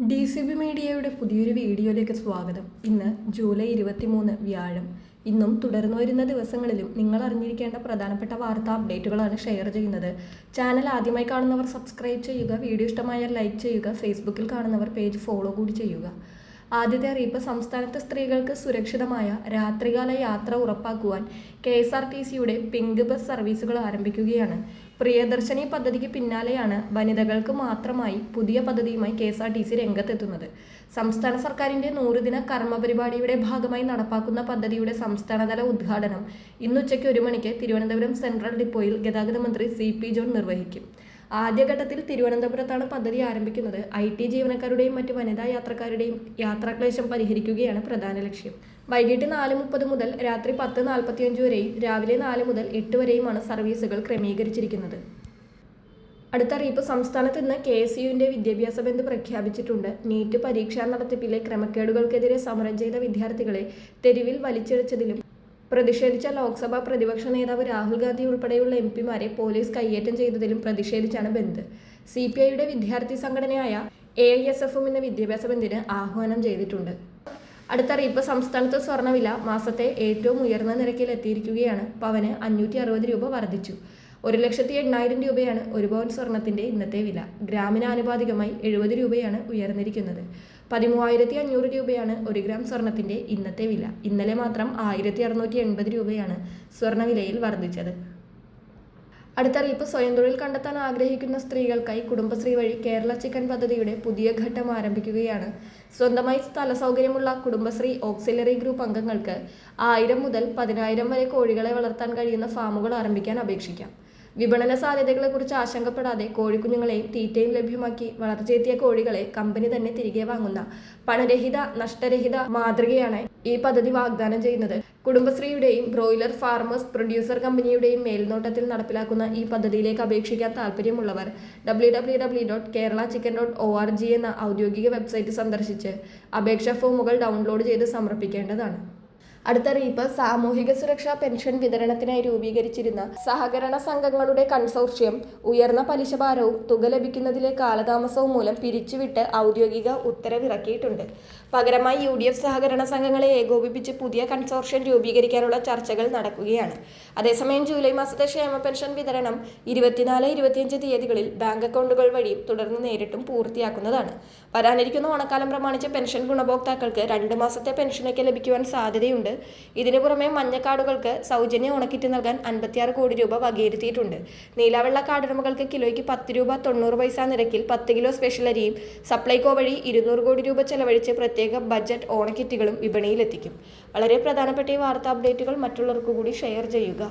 DCB മീഡിയയുടെ പുതിയൊരു വീഡിയോയിലേക്ക് സ്വാഗതം. ഇന്ന് ജൂലൈ 23 വ്യാഴം. ഇന്നും തുടർന്നു വരുന്ന ദിവസങ്ങളിലും നിങ്ങൾ അറിഞ്ഞിരിക്കേണ്ട പ്രധാനപ്പെട്ട വാർത്താ അപ്ഡേറ്റുകളാണ് ഷെയർ ചെയ്യുന്നത്. ചാനൽ ആദ്യമായി കാണുന്നവർ സബ്സ്ക്രൈബ് ചെയ്യുക, വീഡിയോ ഇഷ്ടമായാൽ ലൈക്ക് ചെയ്യുക, ഫേസ്ബുക്കിൽ കാണുന്നവർ പേജ് ഫോളോ കൂടി ചെയ്യുക. ആദ്യത്തെ അറിയിപ്പ്, സംസ്ഥാനത്തെ സ്ത്രീകൾക്ക് സുരക്ഷിതമായ രാത്രികാല യാത്ര ഉറപ്പാക്കുവാൻ KSRTCയുടെ പിങ്ക് ബസ് സർവീസുകൾ ആരംഭിക്കുകയാണ്. പ്രിയദർശിനി പദ്ധതിക്ക് പിന്നാലെയാണ് വനിതകൾക്ക് മാത്രമായി പുതിയ പദ്ധതിയുമായി KSRTC രംഗത്തെത്തുന്നത്. സംസ്ഥാന സർക്കാരിൻ്റെ 100 ദിന കർമ്മ പരിപാടിയുടെ ഭാഗമായി നടപ്പാക്കുന്ന പദ്ധതിയുടെ സംസ്ഥാനതല ഉദ്ഘാടനം ഇന്ന് ഉച്ചയ്ക്ക് 1 മണിക്ക് തിരുവനന്തപുരം സെൻട്രൽ ഡിപ്പോയിൽ ഗതാഗത മന്ത്രി CP ജോൺ നിർവഹിക്കും. ആദ്യഘട്ടത്തിൽ തിരുവനന്തപുരത്താണ് പദ്ധതി ആരംഭിക്കുന്നത്. IT ജീവനക്കാരുടെയും മറ്റ് വനിതാ യാത്രക്കാരുടെയും യാത്രാക്ലേശം പരിഹരിക്കുകയാണ് പ്രധാന ലക്ഷ്യം. വൈകിട്ട് 4:30 മുതൽ രാത്രി 10:45 വരെയും രാവിലെ 4 മുതൽ 8 വരെയുമാണ് സർവീസുകൾ ക്രമീകരിച്ചിരിക്കുന്നത്. അടുത്ത അറിയിപ്പ്, സംസ്ഥാനത്ത് ഇന്ന് KSUവിൻ്റെ വിദ്യാഭ്യാസ ബന്ദ് പ്രഖ്യാപിച്ചിട്ടുണ്ട്. നീറ്റ് പരീക്ഷാ നടത്തിപ്പിലെ ക്രമക്കേടുകൾക്കെതിരെ സമരം ചെയ്ത വിദ്യാർത്ഥികളെ തെരുവിൽ വലിച്ചിഴച്ചതിലും പ്രതിഷേധിച്ച ലോക്സഭാ പ്രതിപക്ഷ നേതാവ് രാഹുൽ ഗാന്ധി ഉൾപ്പെടെയുള്ള MP മാരെ പോലീസ് കയ്യേറ്റം ചെയ്തതിലും പ്രതിഷേധിച്ചാണ് ബന്ദ്. CPIയുടെ വിദ്യാർത്ഥി സംഘടനയായ AISFും ഇന്ന് വിദ്യാഭ്യാസ ബന്ദിന് ആഹ്വാനം ചെയ്തിട്ടുണ്ട്. അടുത്ത അറിയിപ്പ്, സംസ്ഥാനത്ത് സ്വർണ്ണവില മാസത്തെ ഏറ്റവും ഉയർന്ന നിരക്കിൽ എത്തിയിരിക്കുകയാണ്. പവന് 560 രൂപ വർദ്ധിച്ചു. 1,08,000 രൂപയാണ് ഒരു പവൻ സ്വർണത്തിൻ്റെ ഇന്നത്തെ വില. ഗ്രാമിന് ആനുപാതികമായി 70 രൂപയാണ് ഉയർന്നിരിക്കുന്നത്. 13,500 രൂപയാണ് 1 ഗ്രാം സ്വർണത്തിൻ്റെ ഇന്നത്തെ വില. ഇന്നലെ മാത്രം 1,680 രൂപയാണ് സ്വർണ്ണവിലയിൽ വർദ്ധിച്ചത്. അടുത്തറിയിപ്പ്, സ്വയം തൊഴിൽ കണ്ടെത്താൻ ആഗ്രഹിക്കുന്ന സ്ത്രീകൾക്കായി കുടുംബശ്രീ വഴി കേരള ചിക്കൻ പദ്ധതിയുടെ പുതിയ ഘട്ടം ആരംഭിക്കുകയാണ്. സ്വന്തമായി സ്ഥല സൗകര്യമുള്ള കുടുംബശ്രീ ഓക്സിലറി ഗ്രൂപ്പ് അംഗങ്ങൾക്ക് 1000 മുതൽ 10,000 വരെ കോഴികളെ വളർത്താൻ കഴിയുന്ന ഫാമുകൾ ആരംഭിക്കാൻ അപേക്ഷിക്കാം. വിപണന സാധ്യതകളെക്കുറിച്ച് ആശങ്കപ്പെടാതെ കോഴിക്കുഞ്ഞുങ്ങളെയും തീറ്റയും ലഭ്യമാക്കി വളർത്തിയെത്തിയ കോഴികളെ കമ്പനി തന്നെ തിരികെ വാങ്ങുന്ന പണരഹിത, നഷ്ടരഹിത മാതൃകയാണ് ഈ പദ്ധതി വാഗ്ദാനം ചെയ്യുന്നത്. കുടുംബശ്രീയുടെയും ബ്രോയിലർ ഫാർമേഴ്സ് പ്രൊഡ്യൂസർ കമ്പനിയുടെയും മേൽനോട്ടത്തിൽ നടപ്പിലാക്കുന്ന ഈ പദ്ധതിയിലേക്ക് അപേക്ഷിക്കാൻ താൽപ്പര്യമുള്ളവർ www.keralachicken.org എന്ന ഔദ്യോഗിക വെബ്സൈറ്റ് സന്ദർശിച്ച് അപേക്ഷാ ഫോമുകൾ ഡൗൺലോഡ് ചെയ്ത് സമർപ്പിക്കേണ്ടതാണ്. അടുത്തറിയിപ്പ്, സാമൂഹിക സുരക്ഷാ പെൻഷൻ വിതരണത്തിനായി രൂപീകരിച്ചിരുന്ന സഹകരണ സംഘങ്ങളുടെ കൺസോർഷ്യം ഉയർന്ന പലിശ ഭാരവും തുക ലഭിക്കുന്നതിലെ കാലതാമസവും മൂലം പിരിച്ചുവിട്ട് ഔദ്യോഗിക ഉത്തരവിറക്കിയിട്ടുണ്ട്. പകരമായി UDF സഹകരണ സംഘങ്ങളെ ഏകോപിപ്പിച്ച് പുതിയ കൺസോർഷ്യം രൂപീകരിക്കാനുള്ള ചർച്ചകൾ നടക്കുകയാണ്. അതേസമയം ജൂലൈ മാസത്തെ ക്ഷേമ പെൻഷൻ വിതരണം 24-25 തീയതികളിൽ ബാങ്ക് അക്കൗണ്ടുകൾ വഴിയും തുടർന്ന് നേരിട്ടും പൂർത്തിയാക്കുന്നതാണ്. വരാനിരിക്കുന്ന ഓണക്കാലം പ്രമാണിച്ച് പെൻഷൻ ഗുണഭോക്താക്കൾക്ക് 2 മാസത്തെ പെൻഷനൊക്കെ ലഭിക്കുവാൻ സാധ്യതയുണ്ട്. ഇതിനു പുറമെ മഞ്ഞക്കാർഡുകൾക്ക് സൗജന്യ ഓണക്കിറ്റ് നൽകാൻ 56 കോടി രൂപ വകയിരുത്തിയിട്ടുണ്ട്. നീലവെള്ള കാർഡുടമകൾക്ക് കിലോയ്ക്ക് 10 രൂപ 90 പൈസ നിരക്കിൽ 10 കിലോ സ്പെഷ്യൽ അരിയും സപ്ലൈകോ വഴി 200 കോടി രൂപ ചെലവഴിച്ച് പ്രത്യേക ബഡ്ജറ്റ് ഓണക്കിറ്റുകളും വിപണിയിലെത്തിക്കും. വളരെ പ്രധാനപ്പെട്ട ഈ വാർത്താ അപ്ഡേറ്റുകൾ മറ്റുള്ളവർക്ക് കൂടി ഷെയർ ചെയ്യുക.